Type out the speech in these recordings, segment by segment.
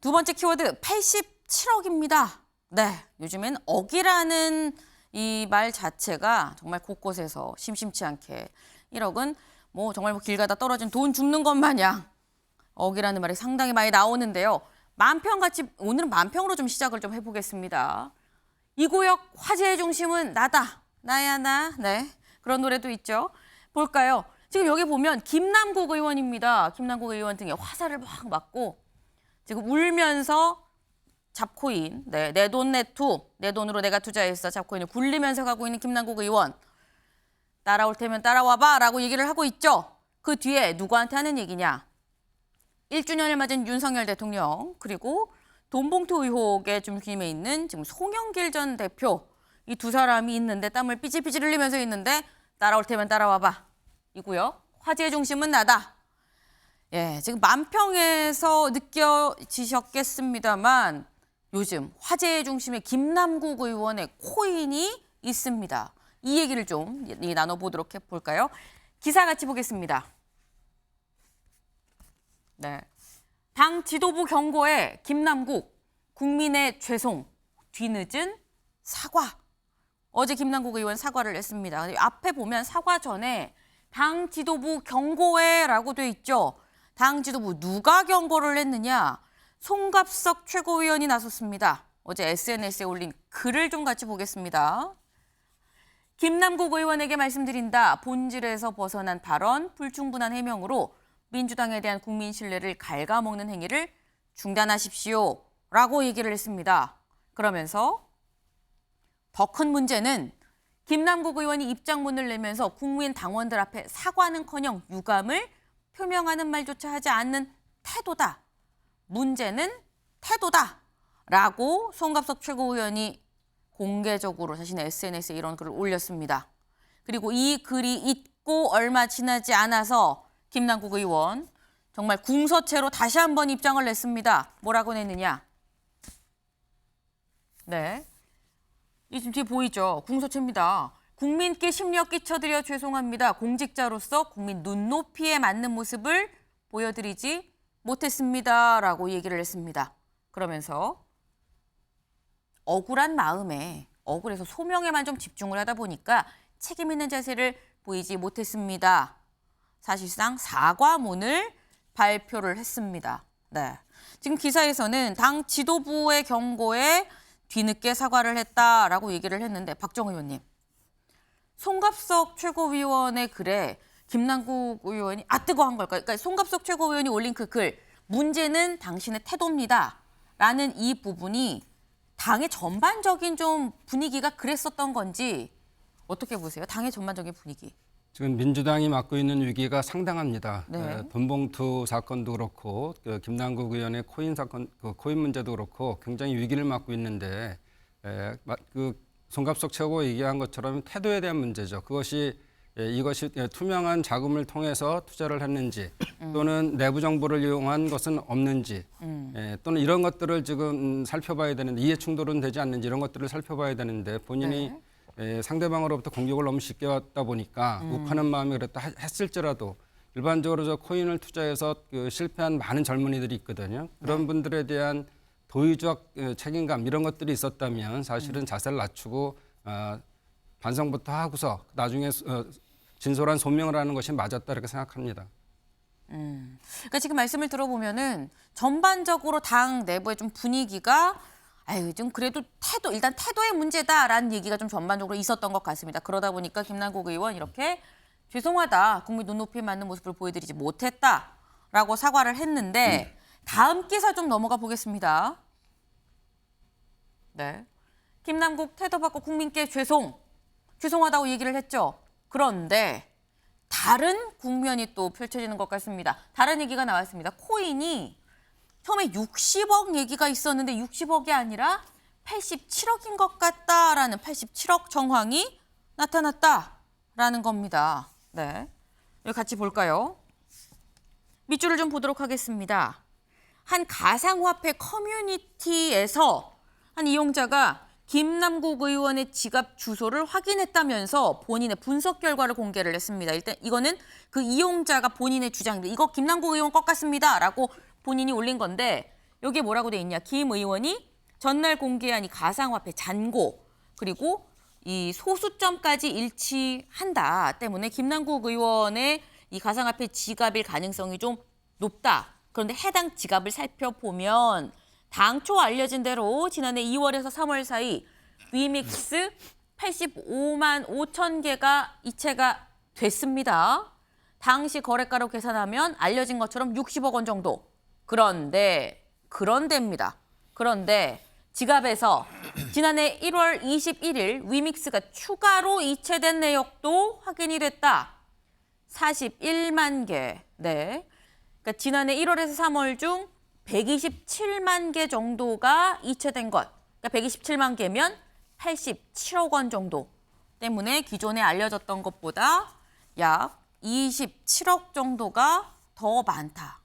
두 번째 키워드 87억입니다. 네, 요즘엔 억이라는 이 말 자체가 정말 곳곳에서 심심치 않게 1억은 뭐 정말 길 가다 떨어진 돈 줍는 것 마냥 억이라는 말이 상당히 많이 나오는데요. 만평같이 오늘은 만평으로 좀 시작을 좀 해보겠습니다. 이 구역 화제의 중심은 나다. 나야 나. 네, 그런 노래도 있죠. 볼까요? 지금 여기 보면 김남국 의원입니다. 김남국 의원 등에 화살을 막 맞고 지금 울면서 잡코인, 네, 내 돈 내투, 내 돈으로 내가 투자했어. 잡코인을 굴리면서 가고 있는 김남국 의원. 따라올 테면 따라와봐 라고 얘기를 하고 있죠. 그 뒤에 누구한테 하는 얘기냐. 1주년을 맞은 윤석열 대통령, 그리고 돈봉투 의혹에 좀 휘말려 있는 지금 송영길 전 대표. 이 두 사람이 있는데 땀을 삐질삐질 흘리면서 있는데 따라올 테면 따라와봐. 이고요. 화제의 중심은 나다. 예, 지금 만평에서 느껴지셨겠습니다만 요즘 화제의 중심에 김남국 의원의 코인이 있습니다. 이 얘기를 좀 나눠보도록 해볼까요? 기사 같이 보겠습니다. 네, 당 지도부 경고에 김남국, 국민의 죄송, 뒤늦은 사과. 어제 김남국 의원 사과를 했습니다. 앞에 보면 사과 전에 당 지도부 경고에라고 돼 있죠. 당 지도부 누가 경고를 했느냐? 송갑석 최고위원이 나섰습니다. 어제 SNS에 올린 글을 좀 같이 보겠습니다. 김남국 의원에게 말씀드린다. 본질에서 벗어난 발언, 불충분한 해명으로 민주당에 대한 국민 신뢰를 갉아먹는 행위를 중단하십시오. 라고 얘기를 했습니다. 그러면서 더 큰 문제는 김남국 의원이 입장문을 내면서 국민 당원들 앞에 사과는커녕 유감을 표명하는 말조차 하지 않는 태도다. 문제는 태도다. 라고 송갑석 최고위원이 공개적으로 자신의 SNS에 이런 글을 올렸습니다. 그리고 이 글이 있고 얼마 지나지 않아서 김남국 의원 정말 궁서체로 다시 한번 입장을 냈습니다. 뭐라고 냈느냐? 네, 이 지금 뒤에 보이죠? 궁서체입니다. 국민께 심려 끼쳐드려 죄송합니다. 공직자로서 국민 눈높이에 맞는 모습을 보여드리지 못했습니다. 라고 얘기를 했습니다. 그러면서 억울한 마음에 억울해서 소명에만 좀 집중을 하다 보니까 책임 있는 자세를 보이지 못했습니다. 사실상 사과문을 발표를 했습니다. 네, 지금 기사에서는 당 지도부의 경고에 뒤늦게 사과를 했다라고 얘기를 했는데 박정 의원님, 송갑석 최고위원의 글에 김남국 의원이 뜨거운 걸까요? 그러니까 송갑석 최고위원이 올린 그 글, 문제는 당신의 태도입니다. 라는 이 부분이 당의 전반적인 좀 분위기가 그랬었던 건지 어떻게 보세요? 당의 전반적인 분위기. 지금 민주당이 맡고 있는 위기가 상당합니다. 네. 돈봉투 사건도 그렇고 김남국 의원의 코인 사건, 코인 문제도 그렇고 굉장히 위기를 맞고 있는데 송갑석 최고 얘기한 것처럼 태도에 대한 문제죠. 이것이 투명한 자금을 통해서 투자를 했는지 또는 내부 정보를 이용한 것은 없는지 또는 이런 것들을 지금 살펴봐야 되는데 이해 충돌은 되지 않는지 이런 것들을 살펴봐야 되는데 본인이 상대방으로부터 공격을 너무 쉽게 받다 보니까 욱하는 마음이 그랬다 했을지라도 일반적으로 저 코인을 투자해서 실패한 많은 젊은이들이 있거든요. 그런 분들에 대한 도의적 책임감 이런 것들이 있었다면 사실은 자세를 낮추고 반성부터 하고서 나중에 진솔한 소명을 하는 것이 맞았다 이렇게 생각합니다. 그러니까 지금 말씀을 들어보면은 전반적으로 당 내부의 좀 분위기가 좀 그래도 일단 태도의 문제다라는 얘기가 좀 전반적으로 있었던 것 같습니다. 그러다 보니까 김남국 의원 이렇게 죄송하다, 국민 눈높이에 맞는 모습을 보여드리지 못했다라고 사과를 했는데 다음 기사 좀 넘어가 보겠습니다. 네, 김남국 태도 받고 국민께 죄송하다고 얘기를 했죠. 그런데 다른 국면이 또 펼쳐지는 것 같습니다. 다른 얘기가 나왔습니다. 코인이 처음에 60억 얘기가 있었는데 60억이 아니라 87억인 것 같다라는 87억 정황이 나타났다라는 겁니다. 네, 여기 같이 볼까요? 밑줄을 좀 보도록 하겠습니다. 한 가상화폐 커뮤니티에서 한 이용자가 김남국 의원의 지갑 주소를 확인했다면서 본인의 분석 결과를 공개를 했습니다. 일단 이거는 그 이용자가 본인의 주장입니다. 이거 김남국 의원 것 같습니다. 라고 본인이 올린 건데 여기에 뭐라고 돼 있냐? 김 의원이 전날 공개한 이 가상화폐 잔고 그리고 이 소수점까지 일치한다 때문에 김남국 의원의 이 가상화폐 지갑일 가능성이 좀 높다. 그런데 해당 지갑을 살펴보면 당초 알려진 대로 지난해 2월에서 3월 사이 위믹스 85만 5천 개가 이체가 됐습니다. 당시 거래가로 계산하면 알려진 것처럼 60억 원 정도. 그런데입니다. 그런데 지갑에서 지난해 1월 21일 위믹스가 추가로 이체된 내역도 확인이 됐다. 41만 개. 네. 그러니까 지난해 1월에서 3월 중 127만 개 정도가 이체된 것. 그러니까 127만 개면 87억 원 정도 때문에 기존에 알려졌던 것보다 약 27억 정도가 더 많다.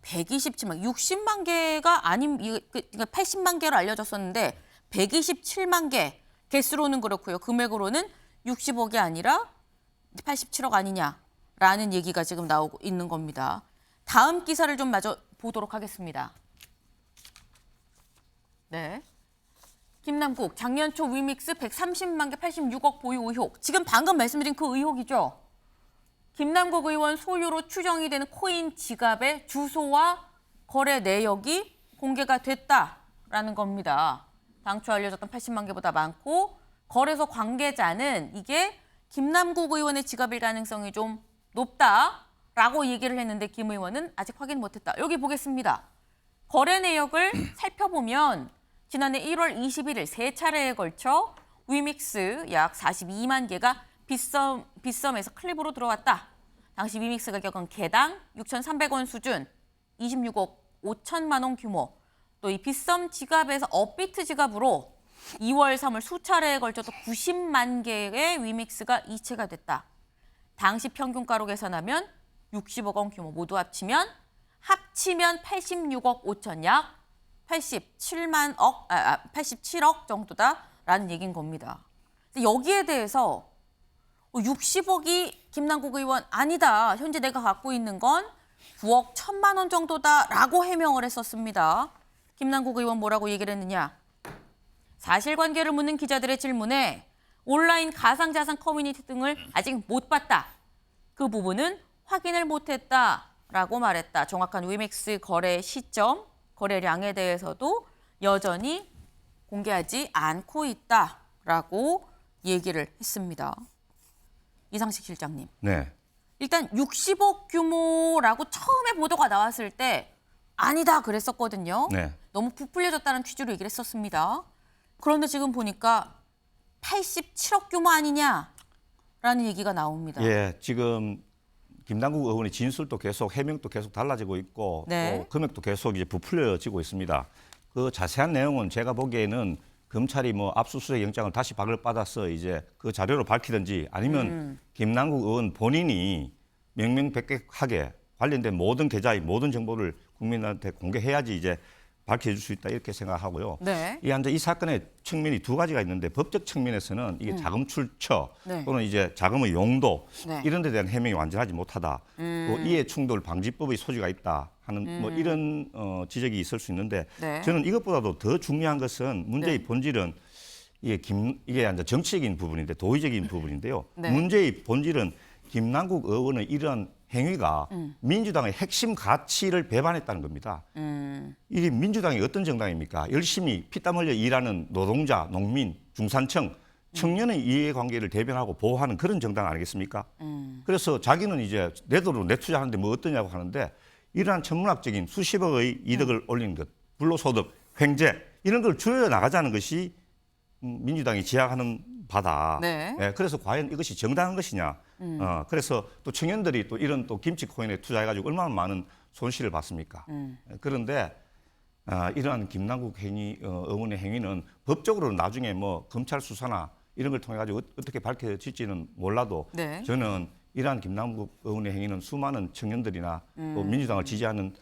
127만, 60만 개가 아닌, 그러니까 80만 개로 알려졌었는데 127만 개 개수로는 그렇고요. 금액으로는 60억이 아니라 87억 아니냐라는 얘기가 지금 나오고 있는 겁니다. 다음 기사를 좀 마저 보도록 하겠습니다. 네. 김남국, 작년 초 위믹스 130만 개 86억 보유 의혹. 지금 방금 말씀드린 그 의혹이죠. 김남국 의원 소유로 추정이 되는 코인 지갑의 주소와 거래 내역이 공개가 됐다라는 겁니다. 당초 알려졌던 80만 개보다 많고 거래소 관계자는 이게 김남국 의원의 지갑일 가능성이 좀 높다라고 얘기를 했는데 김 의원은 아직 확인 못했다. 여기 보겠습니다. 거래 내역을 살펴보면 지난해 1월 21일 세 차례에 걸쳐 위믹스 약 42만 개가 빗썸에서 클립으로 들어왔다. 당시 위믹스 가격은 개당 6,300원 수준, 26억 5천만 원 규모. 또 이 빗썸 지갑에서 업비트 지갑으로 2월, 3월 수차례에 걸쳐 또 90만 개의 위믹스가 이체가 됐다. 당시 평균가로 계산하면 60억 원 규모 모두 합치면 86억 5천 약 87억 정도다라는 얘기인 겁니다. 여기에 대해서 60억이 김남국 의원 아니다. 현재 내가 갖고 있는 건 9억 1천만 원 정도다라고 해명을 했었습니다. 김남국 의원 뭐라고 얘기를 했느냐. 사실관계를 묻는 기자들의 질문에 온라인 가상자산 커뮤니티 등을 아직 못 봤다. 그 부분은 확인을 못했다라고 말했다. 정확한 위믹스 거래 시점, 거래량에 대해서도 여전히 공개하지 않고 있다라고 얘기를 했습니다. 이상식 실장님. 네. 일단 60억 규모라고 처음에 보도가 나왔을 때 아니다 그랬었거든요. 네. 너무 부풀려졌다는 취지로 얘기를 했었습니다. 그런데 지금 보니까 87억 규모 아니냐라는 얘기가 나옵니다. 예, 지금 김남국 의원의 진술도 계속 해명도 계속 달라지고 있고 네. 또 금액도 계속 이제 부풀려지고 있습니다. 그 자세한 내용은 제가 보기에는 검찰이 뭐 압수수색 영장을 다시 발급받아서 이제 그 자료를 밝히든지 아니면 김남국 의원 본인이 명명백백하게 관련된 모든 계좌의 모든 정보를 국민한테 공개해야지 이제 밝혀줄 수 있다 이렇게 생각하고요. 네. 이 사건의 측면이 두 가지가 있는데 법적 측면에서는 이게 자금 출처 네. 또는 이제 자금의 용도 네. 이런 데 대한 해명이 완전하지 못하다. 또 이해 충돌 방지법의 소지가 있다 하는 뭐 이런 지적이 있을 수 있는데 네. 저는 이것보다도 더 중요한 것은 문제의 네. 본질은 이게 이제 정치적인 부분인데 도의적인 부분인데요. 네. 문제의 본질은 김남국 의원의 이러한 행위가 민주당의 핵심 가치를 배반했다는 겁니다. 이 민주당이 어떤 정당입니까? 열심히 피땀 흘려 일하는 노동자, 농민, 중산층, 청년의 이해관계를 대변하고 보호하는 그런 정당 아니겠습니까? 그래서 자기는 이제 내 돈으로 내 투자하는데 뭐 어떠냐고 하는데 이러한 천문학적인 수십억의 이득을 올리는 것, 불로소득, 횡재 이런 걸 줄여 나가자는 것이 민주당이 지향하는 바다. 네. 예, 그래서 과연 이것이 정당한 것이냐. 그래서 또 청년들이 또 이런 또 김치 코인에 투자해가지고 얼마나 많은 손실을 봤습니까? 그런데 이러한 김남국 의원의 행위는 법적으로 나중에 뭐 검찰 수사나 이런 걸 통해 가지고 어떻게 밝혀질지는 몰라도 네. 저는 이러한 김남국 의원의 행위는 수많은 청년들이나 또 민주당을 지지하는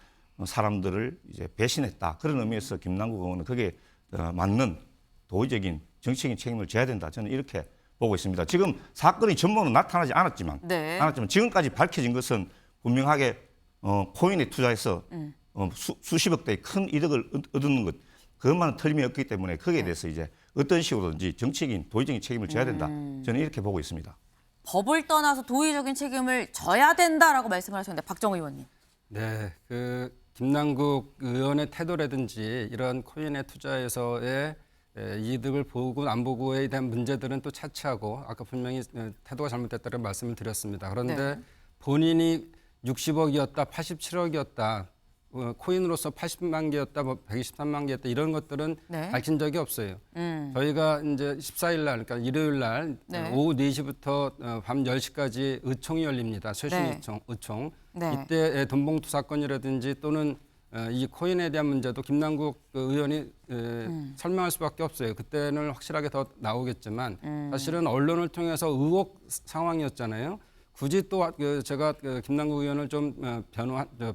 사람들을 이제 배신했다. 그런 의미에서 김남국 의원은 그게 맞는 도의적인 정치적인 책임을 져야 된다. 저는 이렇게 보고 있습니다. 지금 사건의 전모는 나타나지 않았지만 네. 지금까지 밝혀진 것은 분명하게 코인에 투자해서 수십억 대의 큰 이득을 얻는 것 그것만 틀림이 없기 때문에 거기에 대해서 이제 어떤 식으로든지 정치적인 도의적인 책임을 져야 된다. 저는 이렇게 보고 있습니다. 법을 떠나서 도의적인 책임을 져야 된다라고 말씀을 하셨는데 박정우 의원님. 네, 그 김남국 의원의 태도라든지 이런 코인의 투자에서의 이득을 보고 안 보고에 대한 문제들은 또 차치하고 아까 분명히 태도가 잘못됐다는 말씀을 드렸습니다. 그런데 네. 본인이 60억이었다, 87억이었다, 코인으로서 80만 개였다, 뭐 123만 개였다 이런 것들은 네. 밝힌 적이 없어요. 저희가 이제 14일 날, 그러니까 일요일 날 네. 오후 4시부터 밤 10시까지 의총이 열립니다. 최신 네. 의총. 네. 이때 돈봉투 사건이라든지 또는 이 코인에 대한 문제도 김남국 의원이 설명할 수밖에 없어요. 그때는 확실하게 더 나오겠지만 사실은 언론을 통해서 의혹 상황이었잖아요. 굳이 또 제가 김남국 의원을 좀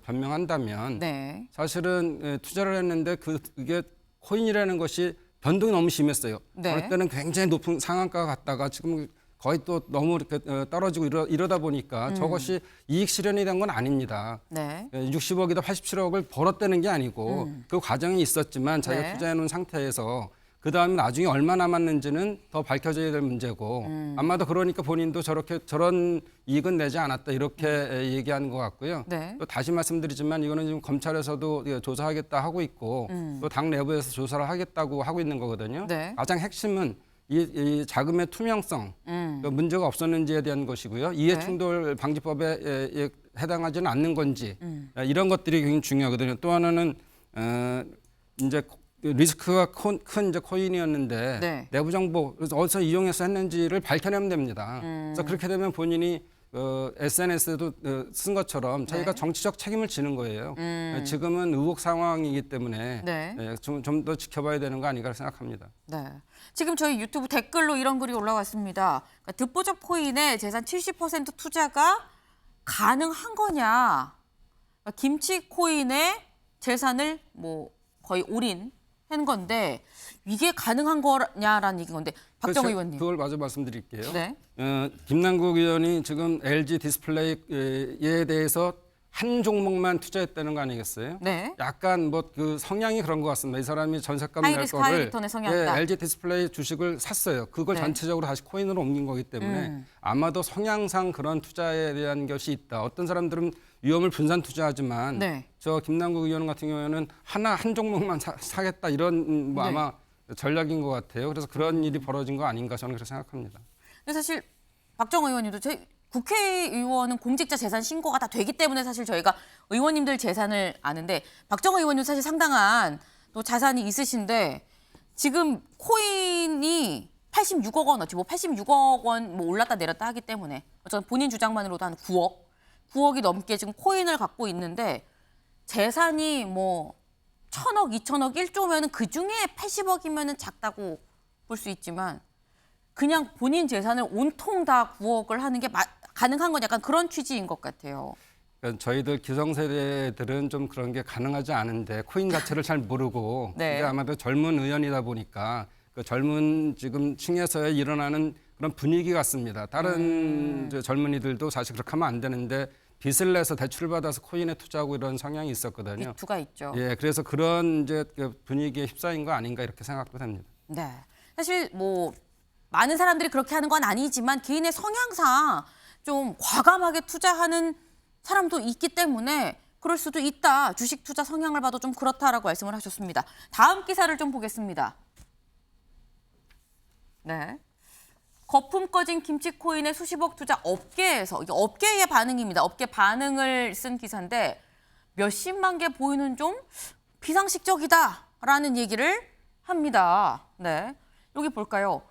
변명한다면 네. 사실은 투자를 했는데 그게 코인이라는 것이 변동이 너무 심했어요. 네. 어느 때는 굉장히 높은 상한가가 갔다가 지금 거의 또 너무 이렇게 떨어지고 이러다 보니까 저것이 이익 실현이 된 건 아닙니다. 네. 60억이다 87억을 벌었다는 게 아니고 그 과정이 있었지만 자기가 네. 투자해 놓은 상태에서 그 다음에 나중에 얼마 남았는지는 더 밝혀져야 될 문제고 아마도 그러니까 본인도 저런 이익은 내지 않았다 이렇게 얘기하는 것 같고요. 네. 또 다시 말씀드리지만 이거는 지금 검찰에서도 조사하겠다 하고 있고 또 당 내부에서 조사를 하겠다고 하고 있는 거거든요. 네. 가장 핵심은 이 자금의 투명성, 그 문제가 없었는지에 대한 것이고요. 이해충돌 방지법에 해당하지는 않는 건지 이런 것들이 굉장히 중요하거든요. 또 하나는 이제 리스크가 큰 이제 코인이었는데 네. 내부 정보 어디서 이용해서 했는지를 밝혀내면 됩니다. 그래서 그렇게 되면 본인이 SNS에도 쓴 것처럼 자기가 네. 정치적 책임을 지는 거예요. 지금은 의혹 상황이기 때문에 네. 좀 더 지켜봐야 되는 거 아닌가 생각합니다. 네. 지금 저희 유튜브 댓글로 이런 글이 올라왔습니다. 그러니까 듣보잡 코인의 재산 70% 투자가 가능한 거냐? 그러니까 김치 코인의 재산을 뭐 거의 올인한 건데 이게 가능한 거냐라는 얘기인 건데 박정우 의원님. 그걸 마저 말씀드릴게요. 네. 김남국 의원이 지금 LG 디스플레이에 대해서 한 종목만 투자했다는 거 아니겠어요? 네. 약간 뭐 그 성향이 그런 것 같습니다. 이 사람이 전세값 낼 하이리스크, 거를 하이리턴의 성향이다. LG 디스플레이 주식을 샀어요. 그걸 네. 전체적으로 다시 코인으로 옮긴 거기 때문에 아마도 성향상 그런 투자에 대한 것이 있다. 어떤 사람들은 위험을 분산 투자하지만 네. 저 김남국 의원 같은 경우에는 한 종목만 사겠다 이런 뭐 네. 아마 전략인 것 같아요. 그래서 그런 일이 벌어진 거 아닌가 저는 그렇게 생각합니다. 근데 사실 박정우 의원님도 저희 국회의원은 공직자 재산 신고가 다 되기 때문에 사실 저희가 의원님들 재산을 아는데 박정우 의원님 사실 상당한 또 자산이 있으신데 지금 코인이 86억 원어치 뭐 86억 원 뭐 올랐다 내렸다 하기 때문에 어쨌든 본인 주장만으로도 한 9억이 넘게 지금 코인을 갖고 있는데 재산이 뭐 1,000억, 2,000억, 1조면은 그 중에 80억이면은 작다고 볼 수 있지만 그냥 본인 재산을 온통 다 9억을 하는 게 가능한 건 약간 그런 취지인 것 같아요. 그러니까 저희들 기성세대들은 좀 그런 게 가능하지 않은데 코인 자체를 잘 모르고 네. 이게 아마도 젊은 의원이다 보니까 그 젊은 지금 층에서 일어나는 그런 분위기 같습니다. 다른 이제 젊은이들도 사실 그렇게 하면 안 되는데 빚을 내서 대출을 받아서 코인에 투자하고 이런 성향이 있었거든요. 미투가 있죠. 예, 그래서 그런 이제 그 분위기에 휩싸인 거 아닌가 이렇게 생각도 됩니다. 네. 사실 뭐 많은 사람들이 그렇게 하는 건 아니지만 개인의 성향상 좀 과감하게 투자하는 사람도 있기 때문에 그럴 수도 있다. 주식 투자 성향을 봐도 좀 그렇다라고 말씀을 하셨습니다. 다음 기사를 좀 보겠습니다. 네. 거품 꺼진 김치코인의 수십억 투자 업계에서 이게 업계의 반응입니다. 업계 반응을 쓴 기사인데 몇십만 개 보이는 좀 비상식적이다라는 얘기를 합니다. 네. 여기 볼까요?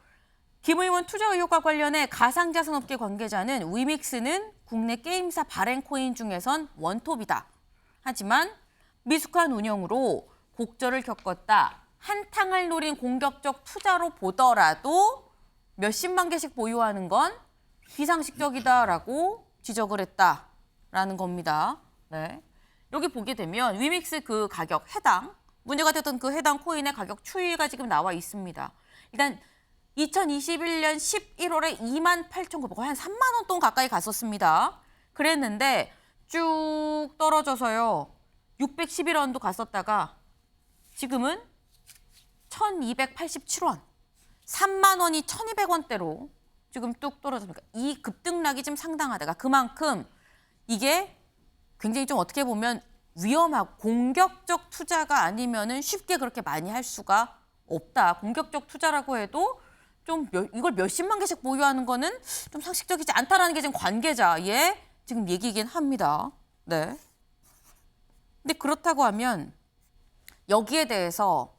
김 의원 투자 의혹과 관련해 가상자산업계 관계자는 위믹스는 국내 게임사 발행 코인 중에선 원톱이다. 하지만 미숙한 운영으로 곡절을 겪었다. 한탕을 노린 공격적 투자로 보더라도 몇십만 개씩 보유하는 건 비상식적이다라고 지적을 했다라는 겁니다. 네. 여기 보게 되면 위믹스 그 가격 문제가 됐던 그 해당 코인의 가격 추이가 지금 나와 있습니다. 일단 2021년 11월에 28,900원, 거의 한 3만 원 돈 가까이 갔었습니다. 그랬는데 쭉 떨어져서요. 611원도 갔었다가 지금은 1,287원, 3만 원이 1,200원대로 지금 뚝 떨어집니까? 이 급등락이 좀 상당하다가 그만큼 이게 굉장히 좀 어떻게 보면 위험하고 공격적 투자가 아니면은 쉽게 그렇게 많이 할 수가 없다. 공격적 투자라고 해도 좀 이걸 몇십만 개씩 보유하는 거는 좀 상식적이지 않다라는 게 지금 관계자의 지금 얘기이긴 합니다. 네. 근데 그렇다고 하면 여기에 대해서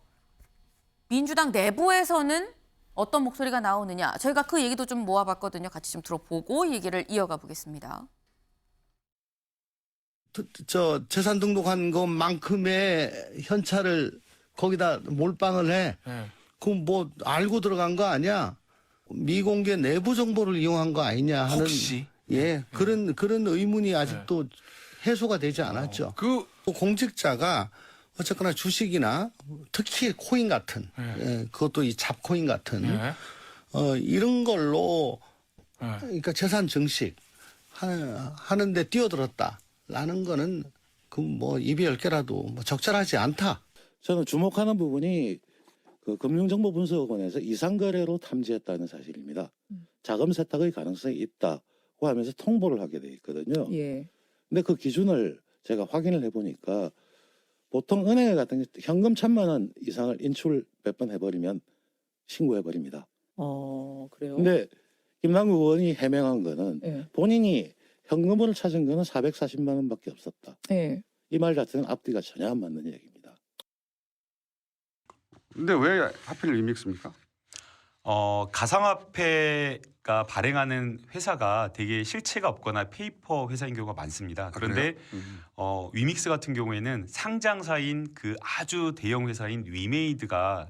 민주당 내부에서는 어떤 목소리가 나오느냐. 저희가 그 얘기도 좀 모아봤거든요. 같이 좀 들어보고 얘기를 이어가 보겠습니다. 저 재산 등록한 것만큼의 현찰을 거기다 몰빵을 해. 네. 그럼 뭐 알고 들어간 거 아니야? 미공개 내부 정보를 이용한 거 아니냐 하는 혹시? 그런 의문이 아직도 해소가 되지 않았죠. 공직자가 어쨌거나 주식이나 특히 코인 같은 그것도 이 잡코인 같은 이런 걸로 그러니까 재산 증식 하는데 뛰어들었다라는 거는 그 뭐 입이 10개라도 뭐 적절하지 않다. 저는 주목하는 부분이 그 금융정보분석원에서 이상거래로 탐지했다는 사실입니다. 자금 세탁의 가능성이 있다고 하면서 통보를 하게 돼 있거든요. 예. 근데 그 기준을 제가 확인을 해보니까 보통 은행에 같은 경우 현금 1,000만 원 이상을 인출 몇 번 해버리면 신고해버립니다. 그래요? 근데 김남국 의원이 해명한 거는 예. 본인이 현금을 찾은 거는 440만 원밖에 없었다. 예. 이 말 자체는 앞뒤가 전혀 안 맞는 얘기입니다. 근데 왜 하필 리믹스입니까? 가상화폐가 발행하는 회사가 되게 실체가 없거나 페이퍼 회사인 경우가 많습니다. 그런데 위믹스 같은 경우에는 상장사인 그 아주 대형 회사인 위메이드가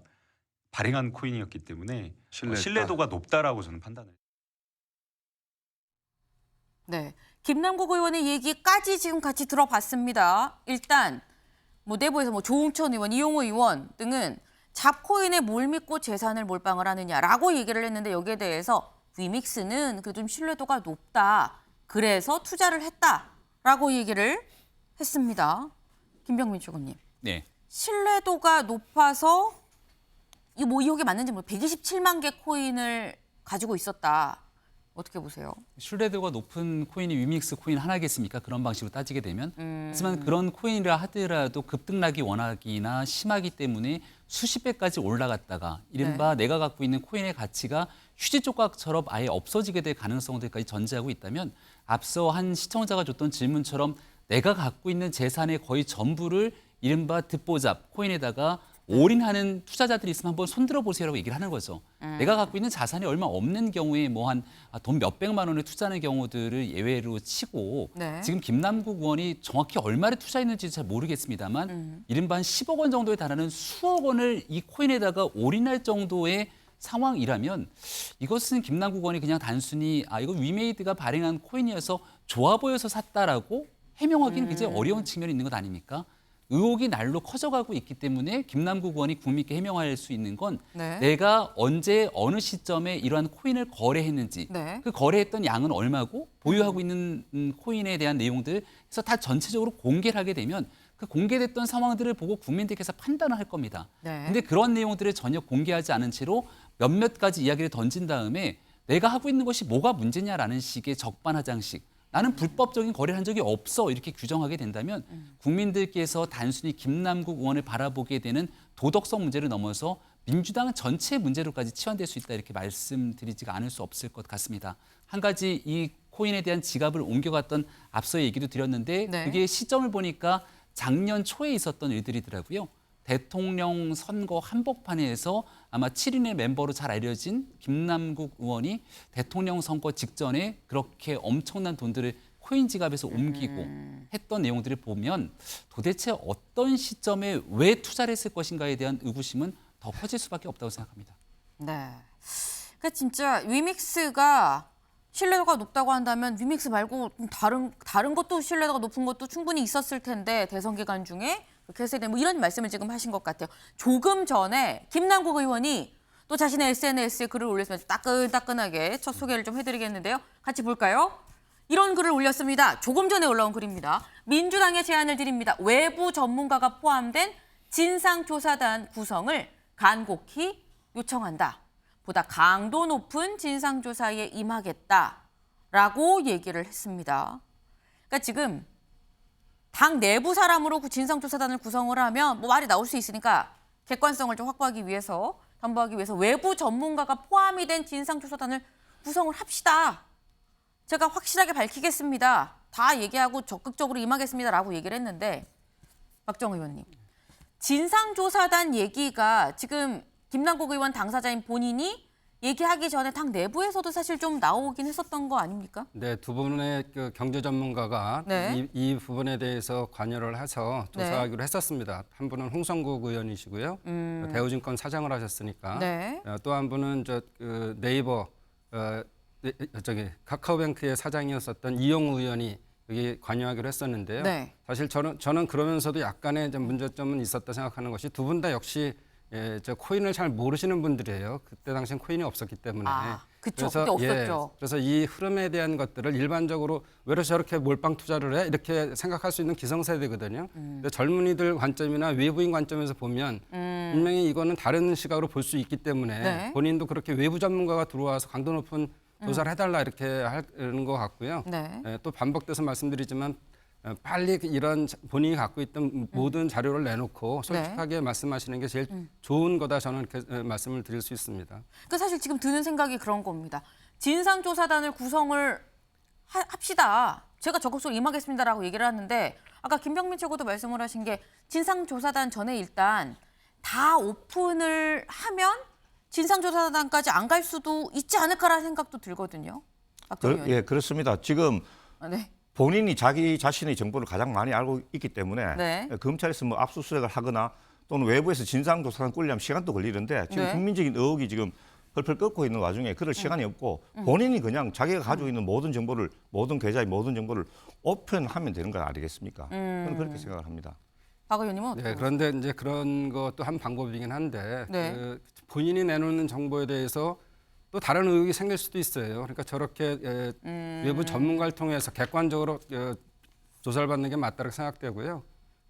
발행한 코인이었기 때문에 신뢰도가 높다라고 저는 판단을. 네, 김남국 의원의 얘기까지 지금 같이 들어봤습니다. 일단 뭐 내부에서 뭐 조웅천 의원, 이용호 의원 등은 잡코인에 뭘 믿고 재산을 몰빵을 하느냐라고 얘기를 했는데 여기에 대해서 위믹스는 그 좀 신뢰도가 높다. 그래서 투자를 했다라고 얘기를 했습니다. 김병민 최고님. 네. 신뢰도가 높아서 이 뭐 이게 맞는지 뭐 127만 개 코인을 가지고 있었다. 어떻게 보세요? 신뢰도가 높은 코인이 위믹스 코인 하나겠습니까? 그런 방식으로 따지게 되면. 하지만 그런 코인이라 하더라도 급등락이 워낙이나 심하기 때문에 수십 배까지 올라갔다가 이른바 내가 갖고 있는 코인의 가치가 휴지 조각처럼 아예 없어지게 될 가능성들까지 전제하고 있다면 앞서 한 시청자가 줬던 질문처럼 내가 갖고 있는 재산의 거의 전부를 이른바 듣보잡 코인에다가 올인하는 투자자들이 있으면 한번 손들어 보세요라고 얘기를 하는 거죠. 내가 갖고 있는 자산이 얼마 없는 경우에 뭐 한 돈 몇백만 원을 투자하는 경우들을 예외로 치고 지금 김남국 의원이 정확히 얼마를 투자했는지 잘 모르겠습니다만 이른바 한 10억 원 정도에 달하는 수억 원을 이 코인에다가 올인할 정도의 상황이라면 이것은 김남국 의원이 그냥 단순히 이거 위메이드가 발행한 코인이어서 좋아 보여서 샀다라고 해명하기는 굉장히 어려운 측면이 있는 것 아닙니까? 의혹이 날로 커져가고 있기 때문에 김남국 의원이 국민께 해명할 수 있는 건 내가 언제 어느 시점에 이러한 코인을 거래했는지 그 거래했던 양은 얼마고 보유하고 있는 코인에 대한 내용들 그래서 다 전체적으로 공개를 하게 되면 그 공개됐던 상황들을 보고 국민들께서 판단을 할 겁니다. 근데 그런 내용들을 전혀 공개하지 않은 채로 몇몇 가지 이야기를 던진 다음에 내가 하고 있는 것이 뭐가 문제냐라는 식의 적반하장식 나는 불법적인 거래를 한 적이 없어 이렇게 규정하게 된다면 국민들께서 단순히 김남국 의원을 바라보게 되는 도덕성 문제를 넘어서 민주당 전체 문제로까지 치환될 수 있다 이렇게 말씀드리지가 않을 수 없을 것 같습니다. 한 가지 이 코인에 대한 지갑을 옮겨갔던 앞서 얘기도 드렸는데 그게 시점을 보니까 작년 초에 있었던 일들이더라고요. 대통령 선거 한복판에서 아마 7인의 멤버로 잘 알려진 김남국 의원이 대통령 선거 직전에 그렇게 엄청난 돈들을 코인 지갑에서 옮기고 했던 내용들을 보면 도대체 어떤 시점에 왜 투자를 했을 것인가에 대한 의구심은 더 커질 수밖에 없다고 생각합니다. 네. 그러니까 진짜 위믹스가 신뢰도가 높다고 한다면 위믹스 말고 다른 것도 신뢰도가 높은 것도 충분히 있었을 텐데 대선 기간 중에 그렇게 했어야 돼. 뭐 이런 말씀을 지금 하신 것 같아요. 조금 전에 김남국 의원이 또 자신의 SNS에 글을 올렸으면서 따끈따끈하게 첫 소개를 좀 해드리겠는데요. 같이 볼까요? 이런 글을 올렸습니다. 조금 전에 올라온 글입니다. 민주당에 제안을 드립니다. 외부 전문가가 포함된 진상조사단 구성을 간곡히 요청한다. 보다 강도 높은 진상조사에 임하겠다라고 얘기를 했습니다. 그러니까 지금 당 내부 사람으로 그 진상조사단을 구성을 하면 뭐 말이 나올 수 있으니까 객관성을 좀 확보하기 위해서, 담보하기 위해서 외부 전문가가 포함이 된 진상조사단을 구성을 합시다. 제가 확실하게 밝히겠습니다. 다 얘기하고 적극적으로 임하겠습니다라고 얘기를 했는데 박정 의원님, 진상조사단 얘기가 지금 김남국 의원 당사자인 본인이 얘기하기 전에 당 내부에서도 사실 좀 나오긴 했었던 거 아닙니까? 네, 두 분의 그 경제 전문가가 네. 이 부분에 대해서 관여를 해서 조사하기로 했었습니다. 한 분은 홍성국 의원이시고요. 대우증권 사장을 하셨으니까. 네. 또 한 분은 네이버 카카오뱅크의 사장이었었던 이용우 의원이 여기 관여하기로 했었는데요. 네. 사실 저는 그러면서도 약간의 좀 문제점은 있었다 생각하는 것이 두 분 다 역시 저 코인을 잘 모르시는 분들이에요. 그때 당시엔 코인이 없었기 때문에. 그쵸. 그때 없었죠. 그래서 이 흐름에 대한 것들을 일반적으로 왜 저렇게 몰빵 투자를 해? 이렇게 생각할 수 있는 기성세대거든요. 근데 젊은이들 관점이나 외부인 관점에서 보면 분명히 이거는 다른 시각으로 볼 수 있기 때문에 네. 본인도 그렇게 외부 전문가가 들어와서 강도 높은 조사를 해달라 이렇게 하는 것 같고요. 네. 또 반복돼서 말씀드리지만 빨리 이런 본인이 갖고 있던 모든 자료를 내놓고 솔직하게 말씀하시는 게 제일 좋은 거다 저는 이렇게 말씀을 드릴 수 있습니다. 그러니까 사실 지금 드는 생각이 그런 겁니다. 진상조사단을 구성을 합시다. 제가 적극적으로 임하겠습니다라고 얘기를 하는데 아까 김병민 최고도 말씀을 하신 게 진상조사단 전에 일단 다 오픈을 하면 진상조사단까지 안 갈 수도 있지 않을까라는 생각도 들거든요. 예, 그렇습니다. 지금 네. 본인이 자기 자신의 정보를 가장 많이 알고 있기 때문에 네. 검찰에서 뭐 압수수색을 하거나 또는 외부에서 진상조사단 꾸리려면 시간도 걸리는데 지금 네. 국민적인 의혹이 지금 펄펄 끓고 있는 와중에 그럴 시간이 없고 본인이 그냥 자기가 가지고 있는 모든 정보를 모든 계좌의 모든 정보를 오픈하면 되는 거 아니겠습니까? 저는 그렇게 생각을 합니다. 박 의원님은 어떻게 네, 그런데 이제 그런 것도 한 방법이긴 한데 네. 본인이 내놓는 정보에 대해서 또 다른 의혹이 생길 수도 있어요. 그러니까 저렇게 외부 전문가를 통해서 객관적으로 조사를 받는 게 맞다고 생각되고요.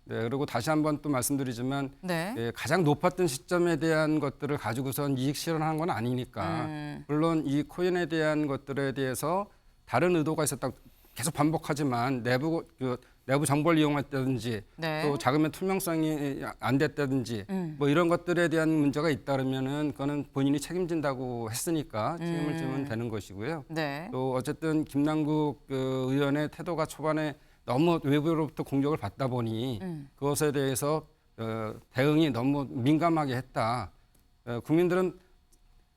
네, 그리고 다시 한번 또 말씀드리지만 네. 가장 높았던 시점에 대한 것들을 가지고선 이익 실현하는 건 아니니까 물론 이 코인에 대한 것들에 대해서 다른 의도가 있었다고 계속 반복하지만 내부 정보를 이용했다든지 네. 또 자금의 투명성이 안 됐다든지 뭐 이런 것들에 대한 문제가 있다 그러면은 그거는 본인이 책임진다고 했으니까 책임을 지면 되는 것이고요. 네. 또 어쨌든 김남국 의원의 태도가 초반에 너무 외부로부터 공격을 받다 보니 그것에 대해서 대응이 너무 민감하게 했다. 국민들은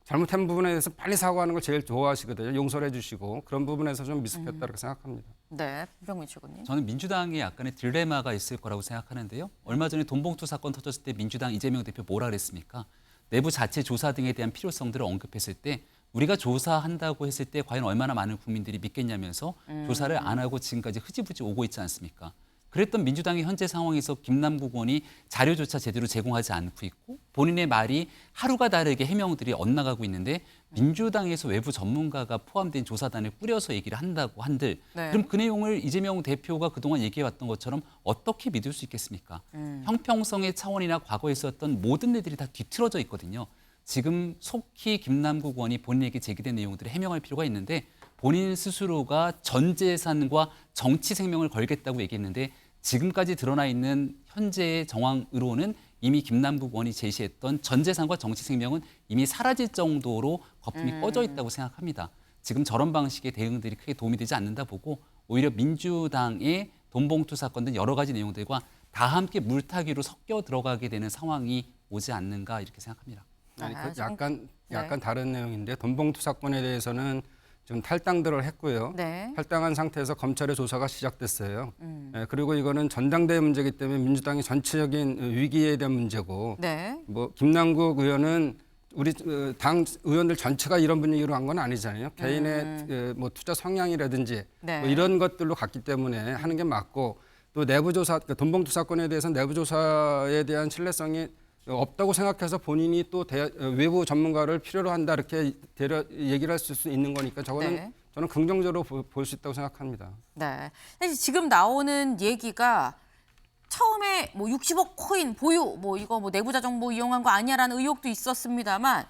잘못한 부분에 대해서 빨리 사과하는 걸 제일 좋아하시거든요. 용서를 해주시고 그런 부분에서 좀 미숙했다고 생각합니다. 네. 김병민 최고님. 저는 민주당에 약간의 딜레마가 있을 거라고 생각하는데요. 얼마 전에 돈봉투 사건 터졌을 때 민주당 이재명 대표 뭐라 그랬습니까? 내부 자체 조사 등에 대한 필요성들을 언급했을 때 우리가 조사한다고 했을 때 과연 얼마나 많은 국민들이 믿겠냐면서 조사를 안 하고 지금까지 흐지부지 오고 있지 않습니까? 그랬던 민주당의 현재 상황에서 김남국 의원이 자료조차 제대로 제공하지 않고 있고 본인의 말이 하루가 다르게 해명들이 엇나가고 있는데 민주당에서 외부 전문가가 포함된 조사단을 꾸려서 얘기를 한다고 한들 네. 그럼 그 내용을 이재명 대표가 그동안 얘기해왔던 것처럼 어떻게 믿을 수 있겠습니까? 형평성의 차원이나 과거에 있었던 모든 일들이 다 뒤틀어져 있거든요. 지금 속히 김남국 의원이 본인에게 제기된 내용들을 해명할 필요가 있는데 본인 스스로가 전 재산과 정치 생명을 걸겠다고 얘기했는데 지금까지 드러나 있는 현재의 정황으로는 이미 김남국 의원이 제시했던 전 재산과 정치 생명은 이미 사라질 정도로 거품이 꺼져 있다고 생각합니다. 지금 저런 방식의 대응들이 크게 도움이 되지 않는다 보고 오히려 민주당의 돈봉투 사건 등 여러 가지 내용들과 다 함께 물타기로 섞여 들어가게 되는 상황이 오지 않는가 이렇게 생각합니다. 아니, 아, 약간 다른 내용인데 돈봉투 사건에 대해서는 지금 탈당들을 했고요. 네. 탈당한 상태에서 검찰의 조사가 시작됐어요. 그리고 이거는 전당대회 문제이기 때문에 민주당의 전체적인 위기에 대한 문제고 네. 뭐 김남국 의원은 우리 당 의원들 전체가 이런 분위기로 한 건 아니잖아요. 개인의 뭐 투자 성향이라든지 네. 뭐 이런 것들로 갔기 때문에 하는 게 맞고 또 내부 조사, 돈봉투 사건에 대해서는 내부 조사에 대한 신뢰성이 없다고 생각해서 본인이 또 외부 전문가를 필요로 한다 이렇게 얘기를 할 수 있는 거니까 저거는 네. 저는 긍정적으로 볼 수 있다고 생각합니다. 네. 사실 지금 나오는 얘기가 처음에 뭐 60억 코인 보유, 뭐 이거 뭐 내부자 정보 이용한 거 아니야라는 의혹도 있었습니다만